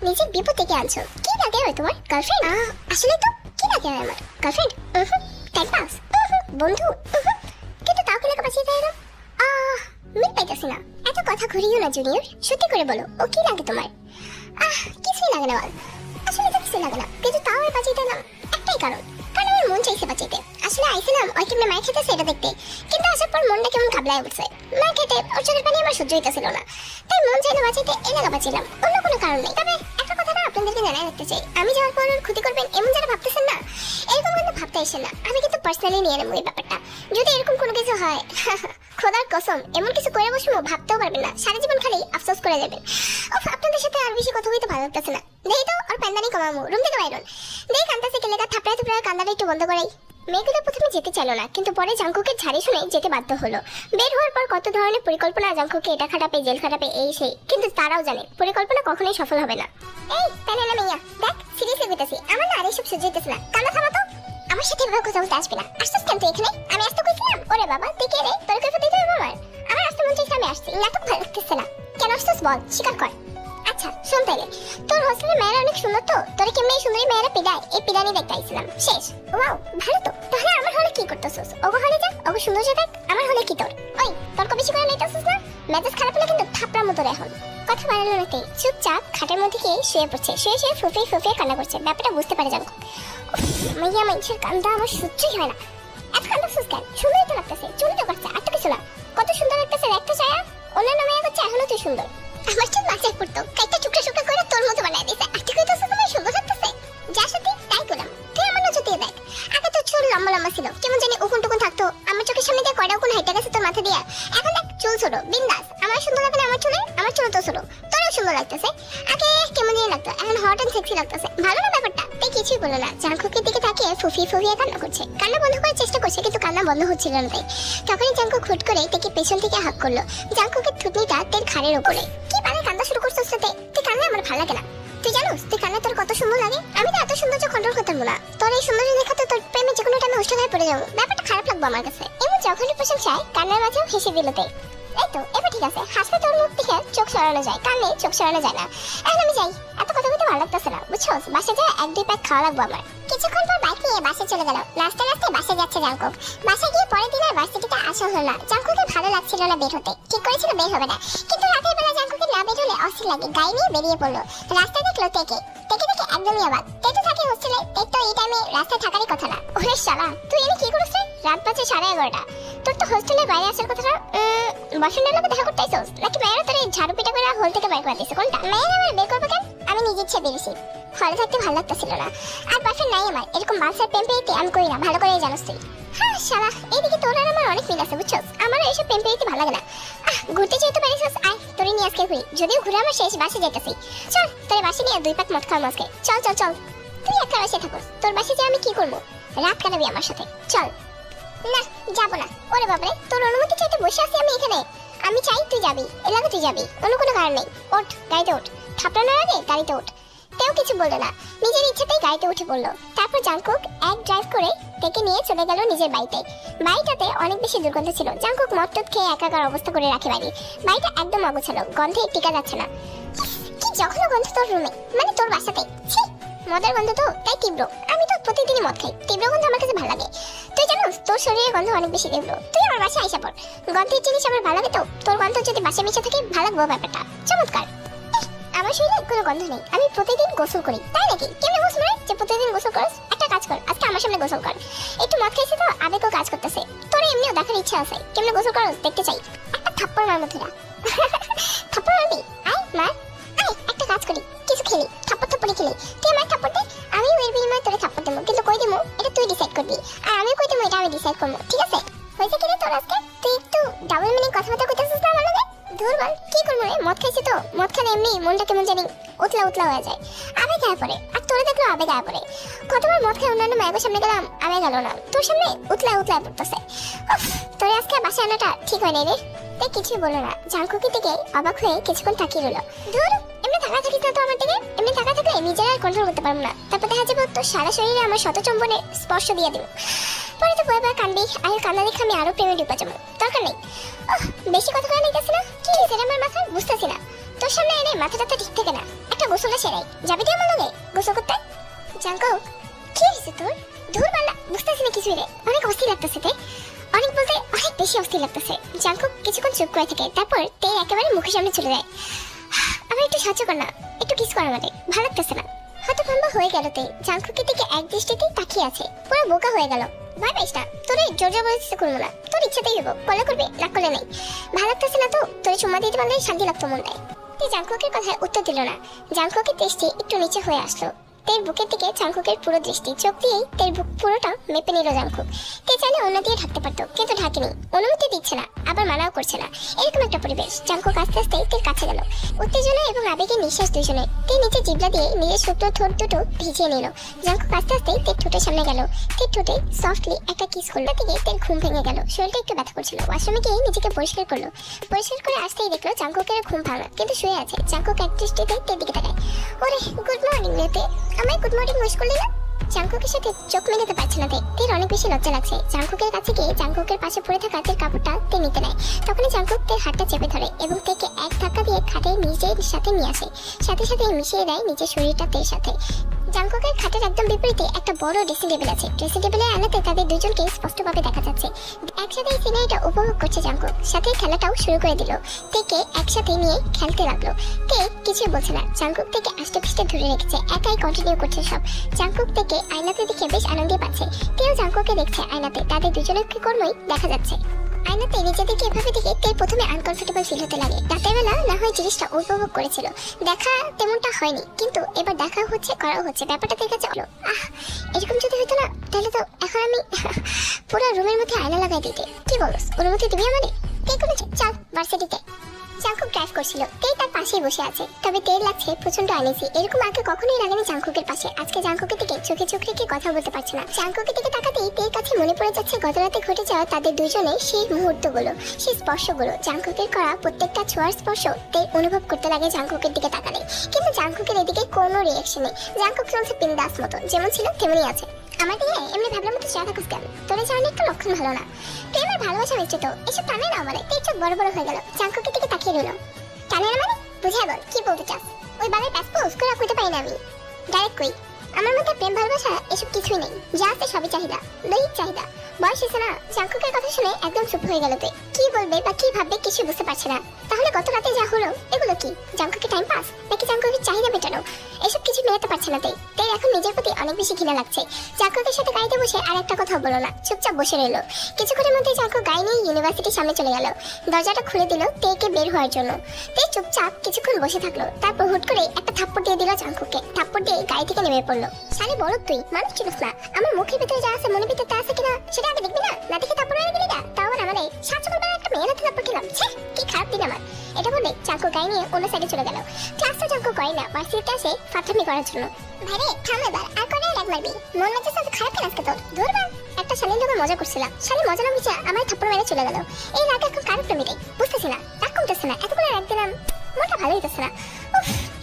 নিজের বিপদ থেকে আনছো। কি লাগে হয় তোমার গার্লফ্রেন্ড? আসলে তো কি লাগে হয় আমার গার্লফ্রেন্ড? টাইম পাস, বন্ধু, কিন্তু তাও কি লাগে বাঁচিয়ে দেয় না? মিল পাইতেছি না। এত কথা ঘুরিও না জুনিয়র, সত্যি করে বলো ও কি লাগে তোমার? কিছুই লাগে না বল। আসলে তো কিছুই লাগে না, কিন্তু তাও আর বাঁচিয়ে দিলাম একটাই কারণ আমার মন চাইছে বাঁচাইতে। আসলে আইছিলাম ওই কেমনে মায়ের খেতেছে এটা দেখতে, কিন্তু আসার পর মনটা কেমন ঘাবলায় উঠছে। মায়ের খেতে ওর চোখের পানি আমার সহ্য হইতেছিল না, তাই মন চাইলে বাঁচাইতে এলাকা বাঁচিলাম, অন্য কোনো কারণ নেই। তবে একটা কথা না আপনাদেরকে জানাই রাখতে চাই, আমি যাওয়ার পর ওর ক্ষতি করবেন এমন যারা ভাবতেছেন না, এরকম কিন্তু ভাবতে আসে না। আমি কিন্তু পার্সোনালি নিয়ে নেবো এই ব্যাপারটা। যদি এরকম কোনো কিছু হয় খোদার কসম এমন কিছু করে বসবো ভাবতেও পারবেন না, সারা জীবন খালি আফসোস করে যাবেন। আপনাদের সাথে আর বেশি কথা বলতে ভালো লাগতেছে না। দেই তো আর প্যান্ডানি কমামু, রুম থেকে বাইরন দেই কান্দাছে কেলেকা থাপড়ায় থাপড়ায় কান্দাটা একটু বন্ধ করাই। মেয়েগুলো প্রথমে যেতে চাইল না, কিন্তু পরে জাঙ্কুকের ঝাড়ি শুনে যেতে বাধ্য হলো। বের হওয়ার পর কত ধরনের পরিকল্পনা জাঙ্কুকে এটা খাটাবে জেল খাটাবে এই সেই, কিন্তু তারাও জানে পরিকল্পনা কখনোই সফল হবে না। এই প্যানেলা মেয়া দেখ সিরিয়াসলি কইতাছি, আমার না আর এসব সহ্য হইতেছে না। কান্না থামা তো, আমার সাথে এভাবে কথা বলতে আসবে না। আসছিস কেন তুই এখানে? আমি আসতে কইছিলাম? ওরে বাবা তুই কে রে? তোর কইতে দিতে হবে আমার আসতে মন চাইছে আমি আসছি। নাটক ভালো লাগতেছে না। কেন আসছিস বল, স্বীকার কর। আচ্ছা শোন তাইলে, তোর হোস্টেলের মেয়েরা অনেক সুন্দর তো, তোর কেমনে সুন্দরী মেয়েরা পিডায় এই পিডানি দেখতে আইছিলাম। শেষ। ওয়াও ভালো তো। তাহলে আমার হলে কি করতেছস? ওগো হলে যা, ওগো সৌন্দর্য দেখ। আমার হলে কি তোর? ওই তর্ক বেশি করে লইতাছস না? মেজাজ খারাপ হলে কিন্তু থাপড়া মতো এখন। কথা বাড়ানো নাকি চুপচাপ খাটের মধ্যে গিয়ে শুয়ে পড়ছে। শুয়ে শুয়ে ফুফিয়ে ফুফিয়ে কান্না করছে। ব্যাপারটা বুঝতে পারে জানো। মাইয়া মানুষের কান্দা আমার সহ্যই হয় না। এত কান্দাছস কেন? সুন্দরই তো লাগতেছে, চুলি তো করছে, আর তো কিছু না। কত সুন্দর লাগতেছে একটা ছায়া। অন্যান্য মেয়ে করছে এখনো তুই সুন্দর। আমার ঠিক মাথায় পড়তো কাইটা টুকরা টুকরা করে তোর মতো বানায় দিছে। আর তুই কইতাছিস তোমার সুন্দর লাগতেছে? যা সত্যি তাই করলাম। তুই আমার নজর দিয়ে দেখ, আগে তো চুল লম্বা লম্বা ছিল, কেমন জানি উকুন টুকুন থাকতো। আমার চোখের সামনে দিয়ে কয়টা উকুন হাইটা গেছে তোর মাথা দিয়া। এখন দেখ চুল ছোট বিন্দাস। আমার সুন্দর লাগে না আমার চুলে? আমার চুল তো ছোট, তোরও সুন্দর লাগতেছে। আগে কেমন জানি লাগতো, এখন হট এন্ড সেক্সি লাগতেছে। ভালো না ব্যাপারটা? তাই কিছুই বলো না, জাঙ্কুকের দিকে তাকিয়ে ফুফিয়ে ফুফিয়ে কান্না করছে। কান্না বন্ধ করার চেষ্টা করছে, কিন্তু কান্না বন্ধ হচ্ছিল না। তাই তখনই জাঙ্কুক হুট করে তাকে পেছন থেকে হাত করলো। জাঙ্কুকের থুতনিটা তের ঘাড়ের উপরে। কি পারে কান্না শুরু করছিস সাথে? তুই কান্না আমার ভালো লাগে না। তুই জানোস তুই কান্না তোর কত সুন্দর লাগে? আমি তো এত সৌন্দর্য কন্ট্রোল করতে পারবো না। তোর এই সৌন্দর্য দেখে তো তোর প্রেমে যে কোনো টাইমে উষ্ঠ হয়ে পড়ে যাবো। ব্যাপারটা খারাপ লাগবে আমার কাছে। এমন যখনই প্রশংসায় কান্নার মাঝেও হেসে দিল। তাই এই তো এবার ঠিক আছে, হাসলে তোর মুখ থেকে চোখ সরানো যায়, কান্নে চোখ সরানো যায় না। এখন আমি যাই, এত কথা বলতে ভালো লাগতেছে না বুঝছো। বাসে যায় 1-2 প্যাক খাওয়া লাগবে আমার। কিছুক্ষণ পর বাইক নিয়ে বাসে চলে গেল। নাচতে নাচতে বাসে যাচ্ছে জাঙ্কুক। বাসায় গিয়ে পরের দিন আর ভার্সিটিতে আসা হলো না। জাঙ্কুকের ভালো লাগছিল না বের হতে, ঠিক করেছিল বের হবে না, কিন্তু রাতের বেলা জাঙ্কুকের না বের হলে অস্থির লাগে। গাড়ি নিয়ে বেরিয়ে পড়লো। রাস্তা দেখলো তেকে দেখে একদমই অবাক। তেতো থাকে হোস্টেলে, তেতো তো এই টাইমে রাস্তায় থাকারই কথা না। ওরে শালা তুই এনে কি করিস রে? রাত বাজে 11:30। তোর তো হোস্টেলের বাইরে আসার কথা না। বয়ফ্রেন্ডের লোকে দেখা করতে আইছস নাকি মেয়েরা তোর ঝাড়ু পিটা করে হল থেকে বাইর করে দিছে? কোনটা? মেয়েরা আমার বের করবে কেন? আমি নিজে ইচ্ছে বেরিয়েছি। হলে থাকতে ভালো লাগতেছিল না। আর বয়ফ্রেন্ড নাই আমার। এরকম বালসার প্রেম পেয়েতে আমি করি না, ভালো করেই জানোস তুই। হ্যাঁ শালা এইদিকে তোর আর আমার অনেক মিল আছে বুঝছস। আমার এইসব প্রেম পেয়েতে ভালো লাগে না। ঘুরতে যেতে পারিস? আয় তোরে নিয়ে আজকে ঘুরি। যদিও ঘুরে আমার শেষ বাসে যেতেছি। চল তোর বাসে নিয়ে 2 প্যাক মদ খাওয়া আজকে। চল চল চল। তুই একা বাসে থাকস, তোর বাসে যে আমি কি করবো? রাত কাটাবি আমার সাথে। চল। না যাবো না। ওরে বাবারে তোর অনুমতি চাইতে বসে আছি আমি এখানে। আমি চাই তুই যাবি, এলাকা তুই যাবি, অন্য কোনো কারণ নেই। ওঠ গাড়িতে ওঠ। থাপড়ানোর আগে গাড়িতে ওঠ। তেও কিছু বললো না, নিজের ইচ্ছাতেই গাড়িতে উঠে পড়লো। তারপর জাঙ্কুক এক ড্রাইভ করে তেকে নিয়ে চলে গেল নিজের বাড়িতে। বাড়িটাতে অনেক বেশি দুর্গন্ধ ছিল। জাঙ্কুক মদ টদ খেয়ে একাকার অবস্থা করে রাখে বাড়ি। বাড়িটা একদম অগোছালো, গন্ধে টিকা যাচ্ছে না। কি যখন গন্ধ তোর রুমে, মানে তোর বাসাতে। ছি মদের গন্ধ তো তাই তীব্র। আমি তো প্রতিদিনই মদ খাই, তীব্র গন্ধ আমার কাছে ভালো লাগে। তুই জানোস তোর শরীরের গন্ধ অনেক বেশি তীব্র। তুই আমার বাসায় আইসা পড়, গন্ধের জিনিস আমার ভালো লাগে তো। তোর গন্ধ যদি বাসায় মিশে থাকে ভালো লাগবে ব্যাপারটা। চমৎকার। আমার শরীরে কোনো গন্ধ নেই, আমি প্রতিদিন গোসল করি। তাই নাকি? কেমনে গোসল হয় যে প্রতিদিন গোসল করস? একটা কাজ কর, আজকে আমার সামনে গোসল কর। একটু মদ খাইছে তো আবেগও কাজ করতেছে। তোর এমনিও দেখার ইচ্ছা আছে, কেমনে গোসল করস দেখতে চাই। একটা থাপ্পড় মার মধ্যে না। থাপ্পড় মারবি? আয় মার। আয় একটা কাজ করি, কিছু খেলি, থাপ্পড় থাপ্পড়ি খেলি। তুই আমার থাপ্পড় দে, আমি ওই বিনিময়ে তোরে থাপ্পড় দেবো। কিন্তু কই দেবো এটা তুই ডিসাইড করবি, আর আমি কই দেবো এটা আমি ডিসাইড করবো। ঠিক আছে? হয়েছে কিনা তোর আজকে? তুই একটু ডাবল মিনিং কথাবার্তা কইতেছিস না আমার লগে? দুর্বল কি করবো রে? মদ খাইছি তো, মদ খেলে এমনি মনটা কেমন জানি উতলা উতলা হয়ে যায়, আবেগ আয় পড়ে। আর তোরে দেখলো আবেগ আয় পড়ে। কতবার মদ খাই অন্যান্য মায়ের সামনে গেলাম, আবেগ গেল না, তোর সামনে উতলা উতলা পড়তেছে। তোরে আজকে বাসায় আনাটা ঠিক হয় নাই রে। তাই কিছুই বলো না। জাঙ্কুকের দিকে অবাক হয়ে কিছুক্ষণ তাকিয়ে রইল। ধুর এমনি থাকা থাকিস না তো আমার দিকে। এমনি থাকা থাকলে নিজের আর কন্ট্রোল করতে পারবো না। তারপর দেখা যাবে তোর সারা শরীরে আমার শতচুম্বনে স্পর্শ দিয়ে দেবো। পরে তো বয়ে বয়ে কানবি, আর কান্না দেখে আমি আরো প্রেমে ডুবে যাবো। দরকার নেই। বেশি কথা কয়ে নিতেছি না। কি হয়েছে আমার মাথায় বুঝতেছি না। তোর তোর সামনে এনে মাথাটা ঠিক থাকে না, একটা গোসলটা সেরাই, যাবি তুই আমার লগে গোসল করতে? জাঙ্কুক কি হয়েছে তোর? ধুর বালা, বুঝতেছি না কিছুই রে, অনেক অস্থির লাগতেছে তে, অনেক বলতে অনেক বেশি অস্থির লাগতেছে। জাঙ্কুক কিছুক্ষণ চুপ করে থাকে, তারপর তে একেবারে মুখের সামনে চলে যায়। আমার একটু সাহায্য কর না, একটু কিস কর আমারে, ভালো লাগতেছে না। হয়তো ভাম্বা হয়ে গেল তে, জাঙ্কুকের দিকে এক দৃষ্টিতেই তাকিয়ে আছে, পুরো বোকা হয়ে গেল। ভাই পাইসটা তোরে জোর জবরদস্তি করবো না, তোর ইচ্ছাতেই হইব, বলে করবে রাগ করলে নাই। ভালো লাগতেছে না তো, তোরে চুম্মা দিতে পারলে শান্তি লাগতো মনটায়। তে জাঙ্কুকের কথায় উত্তর দিল না। জাঙ্কুকের দৃষ্টি একটু নিচে হয়ে আসলো। তের বুকের দিকে জাঙ্কুকের পুরো দৃষ্টি, চোখ দিয়েই তের বুক পুরোটা মেপে নিল জাঙ্কুক। তে চাইলে অন্য দিয়ে ঢাকতে পারতো, কিন্তু ঢাকেনি, অনুমতি দিচ্ছে না, আবার মানাও করছে না। এরকম একটা পরিবেশ। জাঙ্কুক আস্তে আস্তে তের কাছে গেল, উত্তেজনা এবং আবেগের নিঃশ্বাস দুজনে। তে নিচে জিবলা দিয়ে নিজের শুকনো ঠোঁট দুটো ভিজিয়ে নিল। জাঙ্কুক আস্তে আস্তে তের ঠোঁটের সামনে গেল, তের ঠোঁটে সফটলি একটা কিস করলো। থেকে তের ঘুম ভেঙে গেল, শরীরটা একটু ব্যথা করছিল। ওয়াশরুমে গিয়ে নিজেকে পরিষ্কার করলো। পরিষ্কার করে আসতেই দেখলো জাঙ্কুকের ঘুম ভাঙা, কিন্তু শুয়ে আছে। জাঙ্কুক এক দৃষ্টিতে তের দিকে তাকায়। ওরে গুড মর্নিং তে, আমায় গুড মর্নিং উইশ করলি না? জাঙ্কুকের সাথে চোখ মেলাতে পারছে না তের অনেক বেশি লজ্জা লাগছে। জাঙ্কুকের কাছে গিয়ে জাঙ্কুকের পাশে পড়ে থাকা তের কাপড়টা তে নিতে নেয়। তখনই জাঙ্কুক তের হাতটা চেপে ধরে এবং তেকে এক ধাক্কা দিয়ে খাটে নিজের সাথে নিয়ে আসে, সাথে সাথে মিশিয়ে দেয় নিজের শরীরটা তের সাথে। জাঙ্কুকের খাটের একদম বিপরীতে একটা বড় ড্রেসিং টেবিল আছে। ড্রেসিং টেবিলের আলোতে তাদের দুজনকে স্পষ্টভাবে দেখা যাচ্ছে। একসাথে এই সিনারিটা উপভোগ করছে জাঙ্কুক, সাথে খেলাটাও শুরু করে দিল। তেকে একসাথে নিয়ে খেলতে লাগলো। তে কিছুই বলছে না, জাঙ্কুক থেকে আষ্টে পিষ্টে ধরে রেখেছে, একাই কন্টিনিউ করছে সব। জাঙ্কুক থেকে আয়নাতে দেখে বেশ আনন্দে পাচ্ছে। তেও জাঙ্কুককে দেখছে আয়নাতে, তাদের দুজনের কর্মই দেখা যাচ্ছে। আয়নাতে নিজেদেরকে এভাবে দেখে তের প্রথমে আনকমফোর্টেবল ফিল হতে লাগে। রাতের বেলা না হয় জিনিসটা উপভোগ করেছিল, দেখা তেমনটা হয়নি, কিন্তু এবার দেখা হচ্ছে, করাও হচ্ছে, ব্যাপারটা তের কাছে হলো। এরকম যদি হতো না, তাহলে তো এখন আমি পুরো রুমের মধ্যে আয়না লাগাই দিতে। কি বলস, অনুমতি দিবি আমাদের? তে করেছে, চল ভার্সিটিতে। জাঙ্কুক ড্রাইভ করছিল, তেই তার পাশেই বসে আছে, তবে তের লাগছে প্রচন্ড আনইজি। এরকম আগে কখনোই লাগেনি জাঙ্কুকের পাশে। আজকে জাঙ্কুকের দিকে চোখে চোখ রেখে কথা বলতে পারছে না। জাঙ্কুকের দিকে তাকাতেই তের কাছে মনে পড়ে যাচ্ছে গত রাতে ঘটে যাওয়া তাদের দুজনের সেই মুহূর্তগুলো, সেই স্পর্শগুলো। জাঙ্কুকের করা প্রত্যেকটা ছোঁয়ার স্পর্শ তের অনুভব করতে লাগে জাঙ্কুকের দিকে তাকালে, কিন্তু জাঙ্কুকের এদিকে কোনো রিয়াকশন নেই। জাঙ্কুক চলছে বিন্দাস মতো, যেমন ছিল তেমনই আছে। আমার দিয়ে এমনি ভাবলাম মতো চা থাকুস কেন, তোরে যাওয়ার একটা লক্ষণ ভালো না। তুই আমার ভালোবাসা মিষ্টি তো, এসব টানে না আমার। তের চোখ বড় বড় হয়ে গেল, জাঙ্কুকের দিকে তাকিয়ে রইল। টানে না মানে বুঝাই বল, কি বলতে চাস? ওই বাবার পাসপোর্ট করে কইতে পারি না আমি, ডাইরেক্ট কই। আমার মধ্যে প্রেম ভালোবাসা এসব কিছুই নেই, যা আছে সবই চাহিদা, দৈহিক চাহিদা। বয়স এসে না। জাঙ্কুকের কথা শুনে একদম চুপ হয়ে গেল। তুই কি বলবে বা কি ভাববে কিছু বুঝতে পারছে না। তাহলে গত রাতে যা হলো এগুলো কি জাঙ্কুকের টাইম পাস নাকি জাঙ্কুকের চাহিদা মেটানো? এসব কিছু মেলাতে পারছে না তাই এখন নিজের প্রতি অনেক বেশি ঘৃণা লাগছে। জাঙ্কুকের সাথে গাড়িতে বসে আর একটা কথা বলো না, চুপচাপ বসে রইলো। কিছুক্ষণের মধ্যে জাঙ্কুক গাড়ি নিয়ে ইউনিভার্সিটির সামনে চলে গেল। দরজাটা খুলে দিল তেকে বের হওয়ার জন্য। তে চুপচাপ কিছুক্ষণ বসে থাকলো, তারপর হুট করে একটা থাপ্পড় দিয়ে দিল জাঙ্কুককে। থাপ্পড় দিয়ে গাড়ি থেকে নেমে পড়লো। শালি বড় তুই মানুষ চিনিস না, আমার মুখের ভিতরে যা আছে মনের ভিতরে তা আছে কিনা সেটা আগে দেখবি না? না দেখে থাপ্পড় মেরে দিলি না, তাও আবার আমাদের সাত সকালবেলা একটা মেয়ের হাতে থাপ্পড় খেলাম। ছে, কি খারাপ দিন আমার। এটা বলে জাঙ্কুক গাড়ি নিয়ে অন্য সাইডে চলে গেল। ক্লাসটা জাঙ্কুক করে না, ভার্সিটিতে আসে ফাটামি করার জন্য। ভাইরে থাম এবার, আর করে লাগ মারবি, মন মেজাজ আজ খারাপ কেন আজকে তোর? ধুর বাল, একটা শালীর লোকের মজা করছিলাম, শালী মজা না বুঝে আমার থাপ্পড় মেরে চলে গেল। এই রাগ এখন কারোর প্রেমিটাই বুঝতেছি না, রাগ কমতেছে না, এতগুলো রাগ দিলাম, মনটা ভালো হইতেছে না।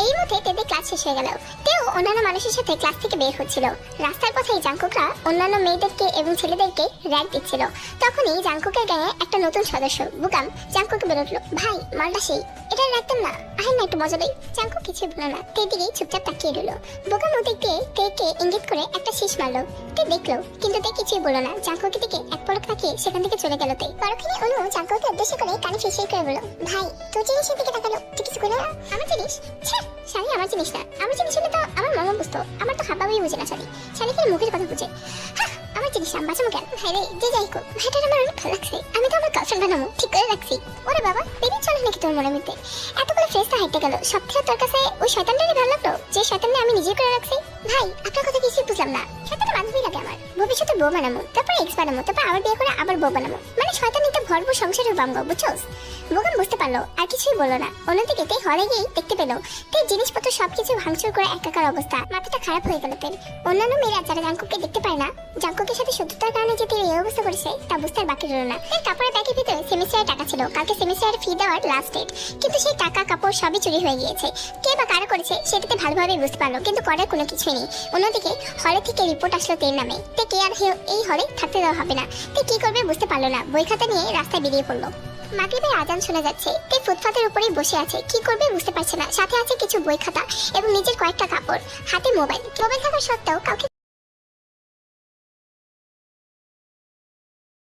এই মধ্যে তেদের ক্লাস শেষ হয়ে গেল। তেও অন্যান্য মানুষের সাথে ক্লাস থেকে বের হচ্ছিল। রাস্তার পথেই জাঙ্কুকরা অন্যান্য মেয়েদেরকে এবং ছেলেদেরকে র্যাগ দিচ্ছিল। তখনই জাঙ্কুকের গায়ে একটা নতুন সদস্য বুকাম জাঙ্কুকে বেরোলো। ভাই মালটা সেই, এটা রাখতাম না, আহেন না একটু মজা নেই। জাঙ্কুক কিছুই বলল না, তের দিকে চুপচাপ তাকিয়ে রইল। বুকাম ওদিক দিয়ে তেকে ইঙ্গিত করে একটা শীষ মারলো। তে দেখলো, কিন্তু তে কিছুই বলল না। জাঙ্কুকের দিকে এক পলক তাকিয়ে সেখান থেকে চলে গেল। তে পরক্ষণে অনু জাঙ্কুককে উদ্দেশ্য করে কানে ফিসিয়ে করে বলল, ভাই তোর জিনিসের দিকে তাকালো, তুই কিছু করলে না? আমার জিনিস? শালি আমার জিনিস না, আমার জিনিস হলে তো আমার মামা বুঝতো, আমার তো হাবাবই বুঝে না। শালি শালিকে মুখের কথা বুঝে, আমার জিনিস না, বাঁচামো কেন? ভাই রে যে যাই হোক, ভাইটার আমার অনেক ভালো লাগছে, আমি তো আমার গার্লফ্রেন্ড বানাবো ঠিক করে রাখছি। ওরে বাবা বেরিয়ে চলে নাকি তোর মনের মধ্যে? এতগুলো ফ্রেস্তা হাইটে গেল, সব থেকে তোর কাছে ওই শয়তানটারই ভালো লাগলো, যে শয়তানটা আমি নিজে করে রাখছি। ভাই আপনার কথা কিছুই বুঝলাম না, শয়তানটা বান্ধবী লাগে আমার, ভবিষ্যতে বউ বানাবো, তারপর এক্স বানাবো, তারপর আবার বিয়ে করে আবার বউ বানাবো, মানে শয়তানিতে ভরপুর সংসারের বামগো, বুঝছোস? বোকাম বুঝতে পারলো, আর কিছুই বললো না। অন্যদিকে তে হলে গিয়েই দেখতে পেলো তে জিনিসপত্র সবকিছু ভাঙচুর করে একাকার অবস্থা। মাথাটা খারাপ হয়ে গেল তের। অন্যান্য মেয়েরা যারা জাঙ্কুককে দেখতে পায় না, জাঙ্কুকের সাথে শত্রুতার কারণে যে তের এই অবস্থা করেছে তা বুঝতে আর বাকি রইল না। তের কাপড়ের ব্যাগের ভিতরে সেমিস্টারের টাকা ছিল, কালকে সেমিস্টারের ফি দেওয়ার লাস্ট ডেট, কিন্তু সেই টাকা কাপড় সবই চুরি হয়ে গিয়েছে। কে বা কারা করেছে সেটাতে ভালোভাবে বুঝতে পারলো, কিন্তু করার কোনো কিছুই নেই। অন্যদিকে হলে থেকে রিপোর্ট আসলো তের নামে। তে কে আর এই হলে থাকতে দেওয়া হবে না। তে কি করবে বুঝতে পারলো না, বই খাতা নিয়ে রাস্তায় বেরিয়ে পড়লো। মাগরিবের আজান শোনা যাচ্ছে। তে ফুটপাতের উপরেই বসে আছে, কি করবে বুঝতে পারছে না। সাথে আছে কিছু বই খাতা এবং নিজের কয়েকটা কাপড়, হাতে মোবাইল থাকা সত্ত্বেও কাউকে